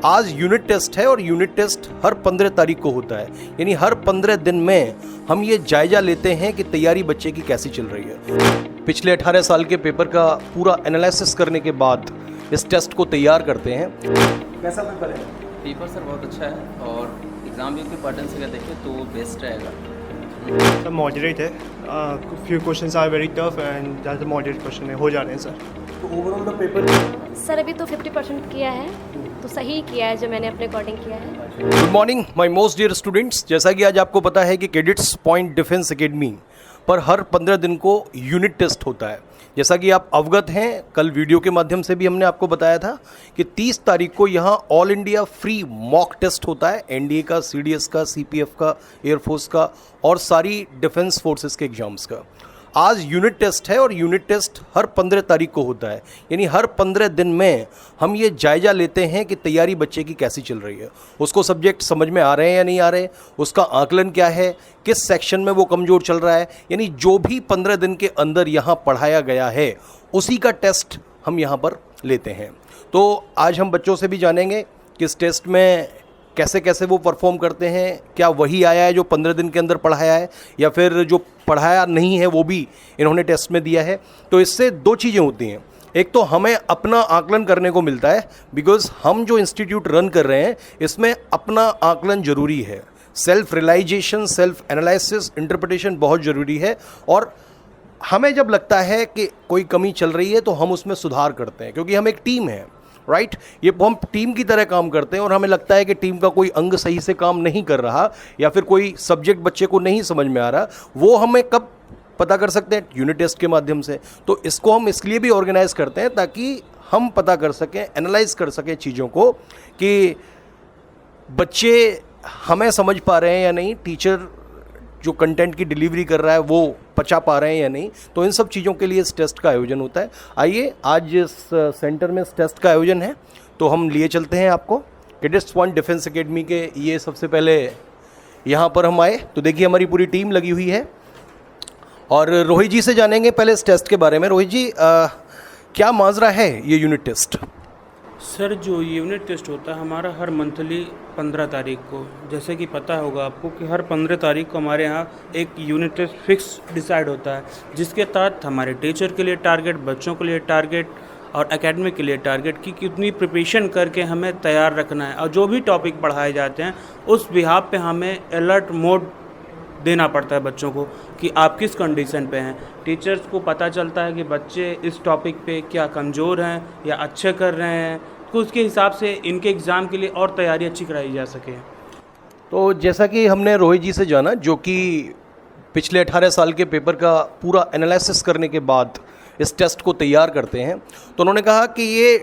आज unit test है और यूनिट टेस्ट हर 15 तारीख को होता है, यानी हर 15 दिन में हम ये जायजा लेते हैं कि तैयारी बच्चे की कैसी चल रही है। पिछले 18 साल के पेपर का पूरा एनालिसिस करने के बाद इस टेस्ट को तैयार करते हैं। कैसा पेपर है? पेपर सर बहुत अच्छा है और एग्ज़ाम भी उसके पैटर्न से देखें तो बेस्ट रहेगा। सर मॉडरेट है, few questions are very tough and ज़्यादा मॉडरेट क्वेश्चन है, हो जा रहे हैं सर। तो ओवरऑल द पेपर सर अभी तो 50% किया है, तो सही किया है जो मैंने अपने अकॉर्डिंग किया है। Good morning my most dear students. जैसा कि आज आपको पता है कि कैडेट्स पॉइंट डिफेंस एकेडमी पर हर 15 दिन को यूनिट टेस्ट होता है। जैसा कि आप अवगत हैं, कल वीडियो के माध्यम से भी हमने आपको बताया था कि 30 तारीख को यहाँ all India free mock test होता है, एनडीए का, सीडीएस का, सीपीएफ का, एयरफोर्स का और सारी डिफेंस फोर्सेस के एग्जाम्स का। आज यूनिट टेस्ट है और यूनिट टेस्ट हर 15 तारीख को होता है, यानी हर 15 दिन में हम ये जायजा लेते हैं कि तैयारी बच्चे की कैसी चल रही है, उसको सब्जेक्ट समझ में आ रहे हैं या नहीं आ रहे, उसका आकलन क्या है, किस सेक्शन में वो कमज़ोर चल रहा है, यानी जो भी 15 दिन के अंदर यहाँ पढ़ाया गया है उसी का टेस्ट हम यहाँ पर लेते हैं। तो आज हम बच्चों से भी जानेंगे कि इस टेस्ट में कैसे कैसे वो परफॉर्म करते हैं, क्या वही आया है जो 15 दिन के अंदर पढ़ाया है या फिर जो पढ़ाया नहीं है वो भी इन्होंने टेस्ट में दिया है। तो इससे दो चीज़ें होती हैं, एक तो हमें अपना आकलन करने को मिलता है, बिकॉज हम जो इंस्टीट्यूट रन कर रहे हैं इसमें अपना आकलन ज़रूरी है। Self realisation, self analysis, interpretation बहुत ज़रूरी है और हमें जब लगता है कि कोई कमी चल रही है तो हम उसमें सुधार करते हैं, क्योंकि हम एक टीम है, राइट। ये हम टीम की तरह काम करते हैं और हमें लगता है कि टीम का कोई अंग सही से काम नहीं कर रहा या फिर कोई सब्जेक्ट बच्चे को नहीं समझ में आ रहा, वो हमें कब पता कर सकते हैं? यूनिट टेस्ट के माध्यम से। तो इसको हम इसलिए भी ऑर्गेनाइज करते हैं ताकि हम पता कर सकें, एनालाइज कर सकें चीज़ों को कि बच्चे हमें समझ पा रहे हैं या नहीं, टीचर जो कंटेंट की डिलीवरी कर रहा है वो पचा पा रहे हैं या नहीं। तो इन सब चीज़ों के लिए इस टेस्ट का आयोजन होता है। आइए, आज इस सेंटर में इस टेस्ट का आयोजन है तो हम लिए चलते हैं आपको कैडेट्स पॉइंट डिफेंस एकेडमी के। ये सबसे पहले यहाँ पर हम आए तो देखिए हमारी पूरी टीम लगी हुई है और रोहित जी से जानेंगे पहले इस टेस्ट के बारे में। रोहित जी, क्या माजरा है ये यूनिट टेस्ट? सर जो यूनिट टेस्ट होता है हमारा हर मंथली 15 तारीख को, जैसे कि पता होगा आपको कि हर 15 तारीख को हमारे यहाँ एक यूनिट टेस्ट फिक्स डिसाइड होता है, जिसके तहत हमारे टीचर के लिए टारगेट, बच्चों के लिए टारगेट और एकेडमी के लिए टारगेट की कितनी प्रिपरेशन करके हमें तैयार रखना है और जो भी टॉपिक पढ़ाए जाते हैं उस बिहाफ पे हमें अलर्ट मोड देना पड़ता है बच्चों को कि आप किस कंडीशन पे हैं। टीचर्स को पता चलता है कि बच्चे इस टॉपिक पे क्या कमज़ोर हैं या अच्छे कर रहे हैं, तो उसके हिसाब से इनके एग्ज़ाम के लिए और तैयारी अच्छी कराई जा सके। तो जैसा कि हमने रोहित जी से जाना, जो कि पिछले 18 साल के पेपर का पूरा एनालिसिस करने के बाद इस टेस्ट को तैयार करते हैं, तो उन्होंने कहा कि ये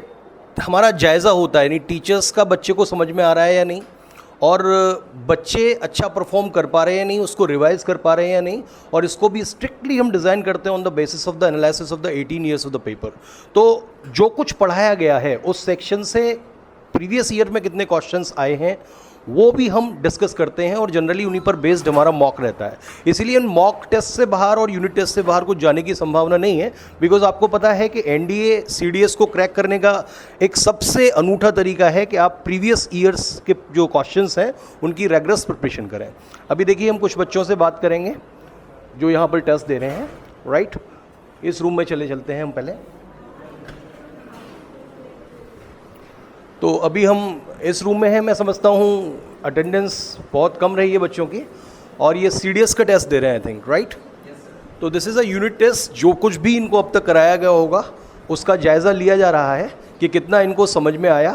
हमारा जायज़ा होता है, यानी टीचर्स का बच्चे को समझ में आ रहा है या नहीं और बच्चे अच्छा परफॉर्म कर पा रहे हैं या नहीं, उसको रिवाइज कर पा रहे हैं या नहीं, और इसको भी स्ट्रिक्टली हम डिज़ाइन करते हैं on the basis of the analysis of the 18 years of the paper. तो जो कुछ पढ़ाया गया है उस सेक्शन से प्रीवियस ईयर में कितने क्वेश्चंस आए हैं वो भी हम डिस्कस करते हैं और जनरली उन्हीं पर बेस्ड हमारा मॉक रहता है। इसीलिए मॉक टेस्ट से बाहर और यूनिट टेस्ट से बाहर कुछ जाने की संभावना नहीं है, बिकॉज आपको पता है कि एनडीए सीडीएस को क्रैक करने का एक सबसे अनूठा तरीका है कि आप प्रीवियस ईयर्स के जो क्वेश्चंस हैं उनकी रेगरस प्रिपरेशन करें। अभी देखिए हम कुछ बच्चों से बात करेंगे जो यहाँ पर टेस्ट दे रहे हैं, राइट। इस रूम में चलते हैं हम पहले। तो अभी हम इस रूम में हैं, मैं समझता हूँ अटेंडेंस बहुत कम रही है बच्चों की और ये सीडीएस का टेस्ट दे रहे हैं, आई थिंक, राइट। तो this is a unit test. जो कुछ भी इनको अब तक कराया गया होगा उसका जायज़ा लिया जा रहा है कि कितना इनको समझ में आया,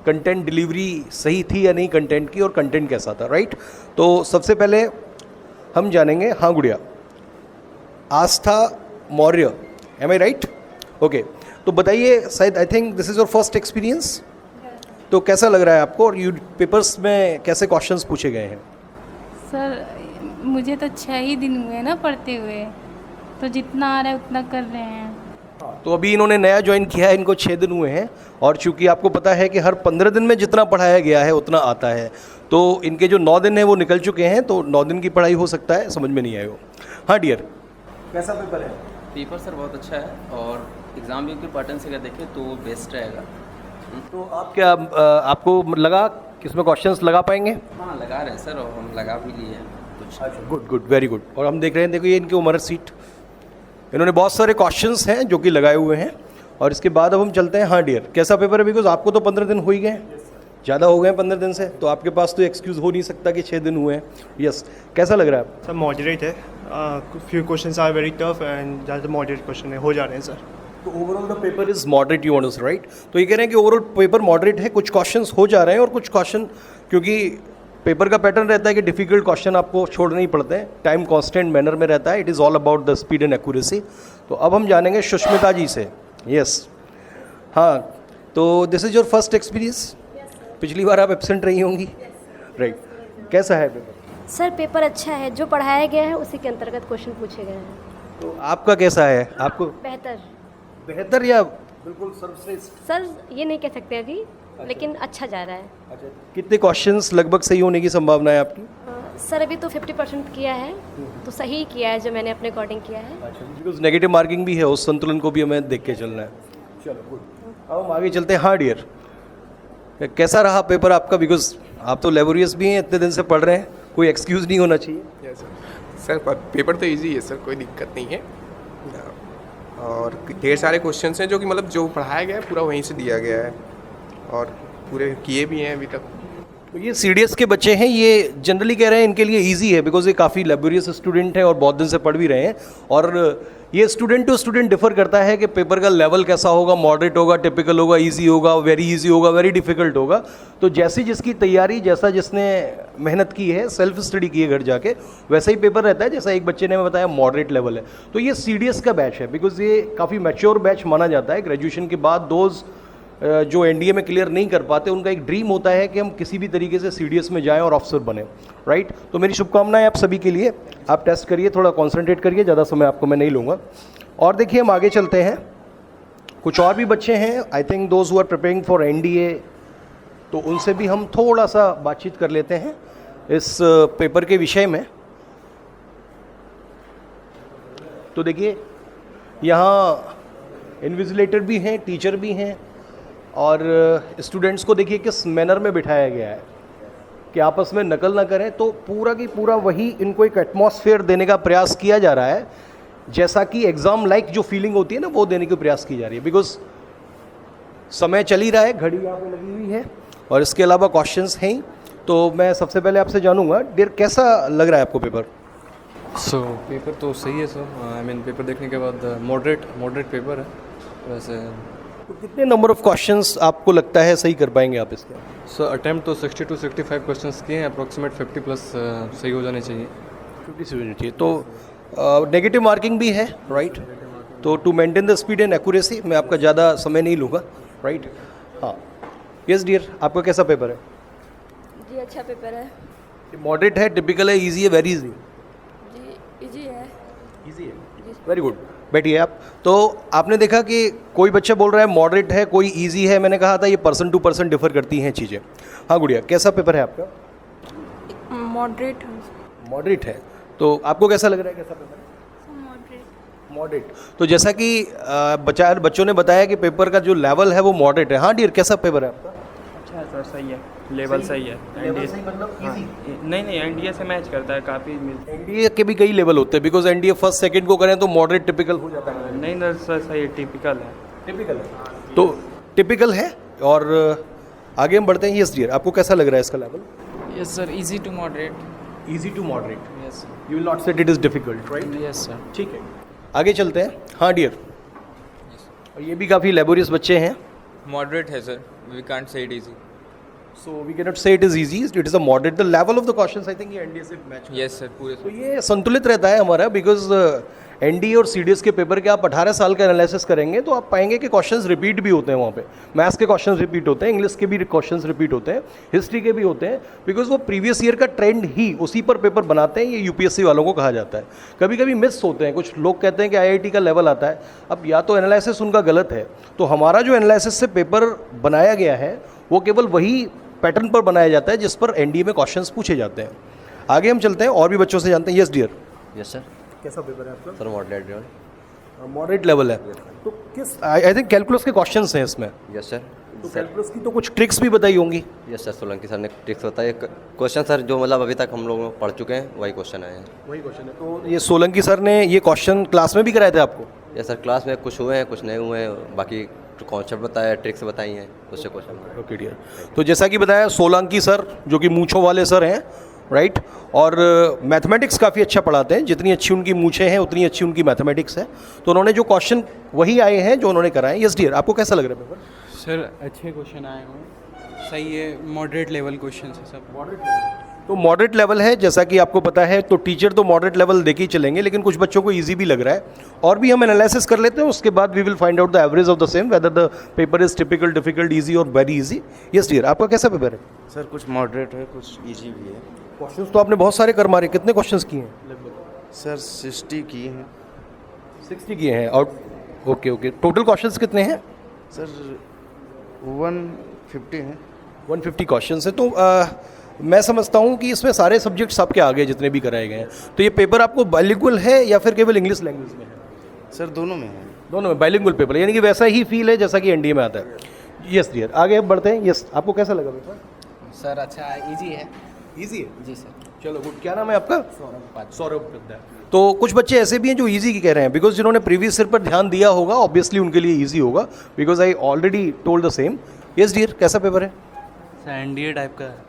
कंटेंट डिलीवरी सही थी या नहीं कंटेंट की, और कंटेंट कैसा था, राइट। तो सबसे पहले हम जानेंगे, हाँ गुड़िया, आस्था मौर्य, एम आई राइट? ओके, तो बताइए, शायद I think this is your first experience, तो कैसा लग रहा है आपको और पेपर्स में कैसे क्वेश्चंस पूछे गए हैं? सर मुझे तो 6 ही दिन हुए ना पढ़ते हुए, तो जितना आ रहा है उतना कर रहे हैं। तो अभी इन्होंने नया ज्वाइन किया है, इनको 6 दिन हुए हैं और चूंकि आपको पता है कि हर 15 दिन में जितना पढ़ाया गया है उतना आता है, तो इनके जो 9 दिन हैं वो निकल चुके हैं, तो 9 दिन की पढ़ाई हो सकता है समझ में नहीं आए हो। हाँ डियर, कैसा पेपर है? पेपर सर बहुत अच्छा है और एग्ज़ाम भी उसके पैटर्न से देखें तो बेस्ट रहेगा। तो आप क्या आपको लगा कि इसमें क्वेश्चंस लगा पाएंगे? हाँ लगा रहे हैं सर, और हम लगा भी लिए हैं कुछ। Good good, very good. और हम देख रहे हैं, देखो ये इनकी उम्र सीट, इन्होंने बहुत सारे क्वेश्चंस हैं जो कि लगाए हुए हैं। और इसके बाद अब हम चलते हैं। हाँ डियर, कैसा पेपर है? बिकॉज आपको तो 15 दिन हो ही गए, ज़्यादा हो गए 15 दिन से, तो आपके पास तो एक्सक्यूज़ हो नहीं सकता कि 6 दिन हुए हैं। यस, कैसा लग रहा है? सर मॉडरेट है, few questions are very tough and ज़्यादा मॉडरेट क्वेश्चन है, हो जा रहे हैं सर। तो overall the paper is moderate, you want to say, right? तो ये कह रहे हैं कि ओवरऑल पेपर मॉडरेट है, कुछ क्वेश्चंस हो जा रहे हैं और कुछ क्वेश्चन, क्योंकि पेपर का पैटर्न रहता है कि डिफिकल्ट क्वेश्चन आपको छोड़ने ही पड़ते हैं, टाइम कांस्टेंट मैनर में रहता है, it is all about the speed and accuracy. तो अब हम जानेंगे सुष्मिता जी से। यस, हाँ, तो this is your first experience? पिछली बार आप एब्सेंट रही होंगी, राइट? कैसा है पेपर? सर पेपर अच्छा है, जो पढ़ाया गया है उसी के अंतर्गत क्वेश्चन पूछे गए हैं। तो आपका कैसा है? आपको बेहतर। बेहतर या बिल्कुल सर्वश्रेष्ठ? सर ये नहीं कह सकते अभी, लेकिन अच्छा जा रहा है। अच्छा, कितने क्वेश्चंस लगभग सही होने की संभावना है आपकी? सर अभी तो 50% किया है, तो सही किया है जो मैंने अपने अकॉर्डिंग किया है। अच्छा, बिकॉज नेगेटिव मार्किंग भी है, उस संतुलन को भी हमें देख के चलना है। चलो गुड, अब हम आगे चलते हैं। हाँ डियर, कैसा रहा पेपर आपका? बिकॉज आप तो लेबोरियस भी हैं, इतने दिन से पढ़ रहे हैं, कोई एक्सक्यूज़ नहीं होना चाहिए। यस सर, पेपर तो इजी है सर, कोई दिक्कत नहीं है। और ढेर सारे क्वेश्चंस हैं जो कि मतलब जो पढ़ाया गया है पूरा वहीं से दिया गया है, और पूरे किए भी हैं अभी तक। तो ये CDS के बच्चे हैं, ये जनरली कह रहे हैं इनके लिए इजी है, बिकॉज ये काफ़ी लेबोरियस स्टूडेंट हैं और बहुत दिन से पढ़ भी रहे हैं। और ये स्टूडेंट टू स्टूडेंट डिफर करता है कि पेपर का लेवल कैसा होगा, मॉडरेट होगा, टिपिकल होगा, इजी होगा, वेरी इजी होगा, वेरी डिफिकल्ट होगा। तो जैसी जिसकी तैयारी, जैसा जिसने मेहनत की है, सेल्फ स्टडी की है घर जाके, वैसा ही पेपर रहता है। जैसा एक बच्चे ने बताया मॉडरेट लेवल है, तो ये CDS का बैच है, बिकॉज ये काफ़ी मैच्योर बैच माना जाता है। ग्रेजुएशन के बाद दोज जो NDA में क्लियर नहीं कर पाते, उनका एक ड्रीम होता है कि हम किसी भी तरीके से CDS में जाएं और ऑफिसर बने, राइट? तो मेरी शुभकामनाएं आप सभी के लिए। आप टेस्ट करिए, थोड़ा कॉन्सेंट्रेट करिए, ज़्यादा समय आपको मैं नहीं लूँगा। और देखिए हम आगे चलते हैं, कुछ और भी बच्चे हैं, I think those who are preparing for NDA, तो उनसे भी हम थोड़ा सा बातचीत कर लेते हैं इस पेपर के विषय में। तो देखिए यहाँ इन्विजिलेटर भी हैं, टीचर भी हैं, और स्टूडेंट्स को देखिए किस मैनर में बिठाया गया है कि आपस में नकल ना करें। तो पूरा की पूरा वही इनको एक एटमॉस्फेयर देने का प्रयास किया जा रहा है, जैसा कि एग्ज़ाम लाइक जो फीलिंग होती है ना, वो देने का प्रयास की जा रही है। बिकॉज समय चल ही रहा है, घड़ी यहाँ पे लगी हुई है, और इसके अलावा क्वेश्चंस हैं ही। तो मैं सबसे पहले आपसे जानूंगा डियर, कैसा लग रहा है आपको पेपर? सो पेपर तो सही है सर, आई मीन पेपर देखने के बाद मॉडरेट पेपर है वैसे। तो कितने नंबर ऑफ क्वेश्चंस आपको लगता है सही कर पाएंगे आप इसके? सर अटैम्प्ट तो 60 to 65 क्वेश्चंस किए हैं, अप्रॉक्सीमेट 50 प्लस सही हो जाने चाहिए। 50 से होनी चाहिए। तो नेगेटिव मार्किंग भी है, राइट? तो to maintain the speed and accuracy मैं आपका ज़्यादा समय नहीं लूँगा, राइट? हाँ, यस डियर, आपका कैसा पेपर है? जी अच्छा पेपर है मॉडरेट है, टिपिकल है, इजी है, वेरी इजी? जी, इजी है। इजी है, वेरी गुड। बैठिए आप। तो आपने देखा कि कोई बच्चा बोल रहा है मॉडरेट है, कोई इजी है। मैंने कहा था ये पर्सन टू पर्सन डिफर करती हैं चीज़ें। हाँ गुड़िया, कैसा पेपर है आपका? मॉडरेट मॉडरेट है। तो आपको कैसा लग रहा है, कैसा पेपर है? मॉडरेट। तो जैसा कि बच्चों ने बताया कि पेपर का जो लेवल है वो मॉडरेट है। हाँ डियर, कैसा पेपर है आपका? अच्छा है सर, सही है, लेवल सही है। लेवल सही मतलब इजी? नहीं NDA से मैच करता है काफ़ी। NDA के भी कई लेवल होते हैं, बिकॉज NDA फर्स्ट सेकंड को करें तो मॉडरेट टिपिकल हो जाता है। नहीं ना सर, सही है, टिपिकल है। टिपिकल है, तो टिपिकल है। और आगे हम बढ़ते हैं। यस डियर, आपको कैसा लग रहा है इसका level? Yes sir, easy to moderate. Easy to moderate. Yes sir. You will not set it is difficult, right? Yes sir. ठीक है, आगे चलते हैं। हाँ डियर, और ये भी काफ़ी लेबोरियस बच्चे हैं। Moderate है sir, we can't say it easy. So we cannot say it is easy. It is a moderate. The level of the questions I think ये NDA से मैच। Yes sir, पूरे। तो ये संतुलित रहता है हमारा, बिकॉज NDA और CDS के पेपर के आप 18 साल का एनालिसिस करेंगे तो आप पाएंगे कि क्वेश्चंस रिपीट भी होते हैं वहाँ पे। मैथ्स के क्वेश्चंस रिपीट होते हैं, इंग्लिश के भी क्वेश्चंस रिपीट होते हैं, हिस्ट्री के भी होते हैं, बिकॉज वो प्रीवियस ईयर का ट्रेंड ही उसी पर पेपर बनाते हैं। ये UPSC वालों को कहा जाता है। कभी कभी मिस होते हैं, कुछ लोग कहते हैं कि IIT का लेवल आता है। अब या तो एनालिसिस उनका गलत है, तो हमारा जो एनालिसिस से पेपर बनाया गया है वो केवल वही पैटर्न पर बनाया जाता है जिस पर NDA में क्वेश्चंस पूछे जाते हैं। आगे हम चलते हैं और भी बच्चों से जानते हैं। Yes dear. Yes sir. कैसा पेपर है आपका? Sir moderate. मॉडरेट लेवल है। तो किस आई थिंक कैलकुलस के क्वेश्चंस हैं इसमें। Yes sir. तो कैलकुलस की तो कुछ ट्रिक्स भी बताई होंगी। यस सर, सोलंकी सर ने ट्रिक्स बताई। क्वेश्चन सर जो मतलब अभी तक हम लोग पढ़ चुके हैं वही क्वेश्चन आए हैं। वही क्वेश्चन है। तो ये सोलंकी सर ने ये क्वेश्चन क्लास में भी कराए थे आपको? यस सर, क्लास में कुछ हुए हैं कुछ नहीं हुए हैं, बाकी कॉन्सेप्ट बताया, ट्रिक्स बताई हैं, उससे क्वेश्चन। Okay dear. तो जैसा कि बताया सोलंकी सर जो कि मूँछों वाले सर हैं, राइट, और मैथमेटिक्स काफ़ी अच्छा पढ़ाते हैं। जितनी अच्छी उनकी मूछें हैं उतनी अच्छी उनकी मैथमेटिक्स है। तो उन्होंने जो क्वेश्चन वही आए हैं जो उन्होंने कराए। यस डियर, आपको कैसा लग रहा है पेपर? सर अच्छे क्वेश्चन आए हैं, सही है, मॉडरेट लेवल क्वेश्चन है सब। मॉडरेट लेवल तो मॉडरेट लेवल है जैसा कि आपको पता है। तो टीचर तो मॉडरेट लेवल देके ही चलेंगे, लेकिन कुछ बच्चों को इजी भी लग रहा है। और भी हम एनालिसिस कर लेते हैं, उसके बाद we will find out the average of the same whether the paper is typical, difficult, easy और वेरी इजी। यस डियर, आपका कैसा पेपर है? सर कुछ मॉडरेट है, कुछ इजी भी है। क्वेश्चंस तो आपने बहुत सारे कर मारे। कितने क्वेश्चंस किए हैं लगभग? सर 60 किए हैं। 60 किए हैं। और ओके ओके, टोटल क्वेश्चंस कितने हैं? सर 150 हैं। 150 क्वेश्चंस है। तो मैं समझता हूँ कि इसमें सारे सब्जेक्ट्स आपके आगे जितने भी कराए गए हैं। तो ये पेपर आपको बाइलिंगुअल है या फिर केवल इंग्लिश लैंग्वेज में है? सर दोनों में है। दोनों में बाइलिंगुअल पेपर, यानी कि वैसा ही फील है जैसा कि एनडीए में आता है। यस डियर, आगे अब बढ़ते हैं। यस, आपको कैसा लगा पेपर? सर अच्छा इजी है। इजी है जी सर। चलो गुड। क्या नाम है आपका? सौरभ उपाध्याय। तो कुछ बच्चे ऐसे भी हैं जो इजी की कह रहे हैं, बिकॉज जिन्होंने प्रीवियस ईयर पर ध्यान दिया होगा ऑब्वियसली उनके लिए इजी होगा, because I already told the same. Yes dear, कैसा पेपर है? सर एनडीए टाइप का है।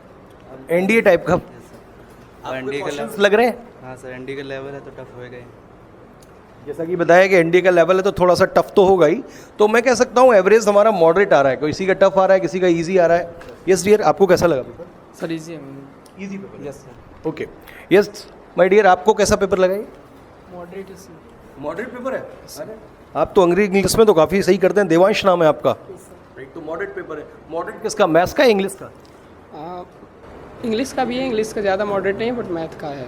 एनडीए टाइप का एनडीए का क्वेश्चंस लग रहे हैं? हाँ सर, एनडीए का लेवल है तो टफ होएगा ही। जैसा कि बताया कि एनडीए का लेवल है तो थोड़ा सा टफ तो होगा ही। तो मैं कह सकता हूँ एवरेज हमारा मॉडरेट आ रहा है, किसी का टफ आ रहा है, किसी का इजी आ रहा है। यस डियर, आपको कैसा लगा पेपर? सर इजी है। Easy paper? Yes sir. Okay. Yes my dear, आपको कैसा पेपर लगा ये? मॉडरेट मॉडरेट पेपर है। अरे आप तो अंग्रेजी इंग्लिश में तो काफ़ी सही करते हैं। देवांश नाम है आपका, राइट? तो मॉडरेट पेपर है। मॉडरेट किसका, मैथ्स का, इंग्लिश का? इंग्लिश का भी है, इंग्लिश का ज़्यादा मॉडरेट नहीं है बट मैथ का है।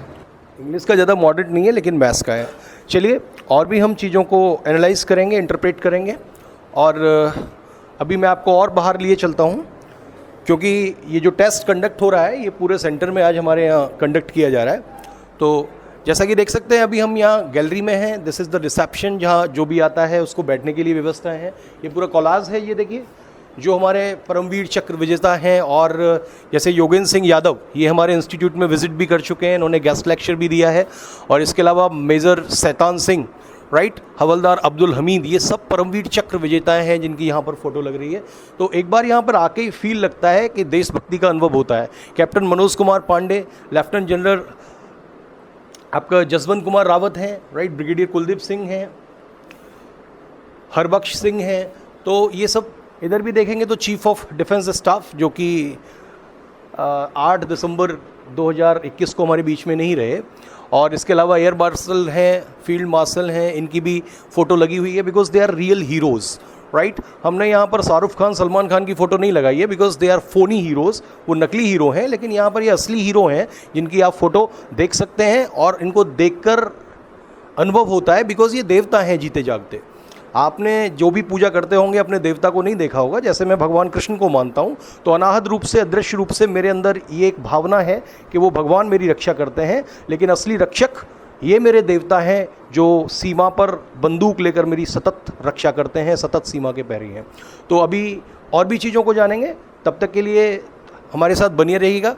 इंग्लिश का ज़्यादा मॉडरेट नहीं है लेकिन मैथ्स का है। चलिए और भी हम चीज़ों को एनालाइज करेंगे, इंटरप्रेट करेंगे। और अभी मैं आपको और बाहर लिए चलता हूँ, क्योंकि ये जो टेस्ट कंडक्ट हो रहा है ये पूरे सेंटर में आज हमारे यहाँ कंडक्ट किया जा रहा है। तो जैसा कि देख सकते हैं अभी हम यहाँ गैलरी में हैं। दिस इज़ द रिसेप्शन, जहाँ जो भी आता है उसको बैठने के लिए व्यवस्था है। ये पूरा कॉलाज है। ये देखिए जो हमारे परमवीर चक्र विजेता हैं, और जैसे योगेंद्र सिंह यादव, ये हमारे इंस्टीट्यूट में विजिट भी कर चुके हैं, इन्होंने गेस्ट लेक्चर भी दिया है। और इसके अलावा मेजर शैतान सिंह, राइट, हवलदार अब्दुल हमीद, ये सब परमवीर चक्र विजेताएं हैं जिनकी यहाँ पर फोटो लग रही है। तो एक बार यहाँ पर आके ही फील लगता है कि देशभक्ति का अनुभव होता है। Captain Manoj Kumar Pandey, lieutenant general आपका जसवंत कुमार रावत हैं, राइट, ब्रिगेडियर कुलदीप सिंह हैं, हरबख्श सिंह हैं। तो ये सब इधर भी देखेंगे तो चीफ ऑफ डिफेंस स्टाफ जो कि 8 दिसंबर 2021 को हमारे बीच में नहीं रहे। और इसके अलावा एयर मार्शल हैं, फील्ड मार्शल हैं, इनकी भी फ़ोटो लगी हुई है, because they are real heroes, right. हमने यहाँ पर शाहरुख खान, सलमान खान की फ़ोटो नहीं लगाई है, because they are phoney heroes, वो नकली हीरो हैं। लेकिन यहाँ पर ये असली हीरो हैं जिनकी आप फ़ोटो देख सकते हैं, और इनको देखकर अनुभव होता है, बिकॉज ये देवता हैं जीते जागते। आपने जो भी पूजा करते होंगे अपने देवता को नहीं देखा होगा। जैसे मैं भगवान कृष्ण को मानता हूँ, तो अनाहत रूप से, अदृश्य रूप से मेरे अंदर ये एक भावना है कि वो भगवान मेरी रक्षा करते हैं, लेकिन असली रक्षक ये मेरे देवता हैं जो सीमा पर बंदूक लेकर मेरी सतत रक्षा करते हैं, सतत सीमा के पैरी हैं। तो अभी और भी चीज़ों को जानेंगे, तब तक के लिए हमारे साथ बनिए रहिएगा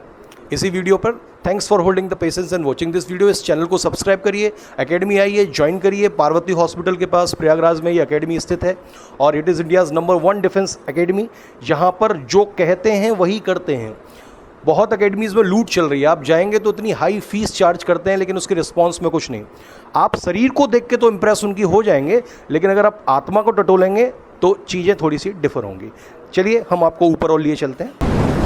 इसी वीडियो पर। Thanks for holding the patience and watching this video. इस चैनल को सब्सक्राइब करिए, एकेडमी आइए, ज्वाइन करिए। पार्वती हॉस्पिटल के पास प्रयागराज में ये एकेडमी स्थित है, और it is India's number 1 defence academy, जहाँ पर जो कहते हैं वही करते हैं। बहुत एकेडमीज़ में लूट चल रही है, आप जाएंगे तो इतनी हाई फीस चार्ज करते हैं, लेकिन उसके रिस्पॉन्स में कुछ नहीं। आप शरीर को देख के तो इम्प्रेस उनकी हो जाएंगे, लेकिन अगर आप आत्मा को टटोलेंगे तो चीज़ें थोड़ी सी डिफर होंगी। चलिए हम आपको ऊपर और लिए चलते हैं।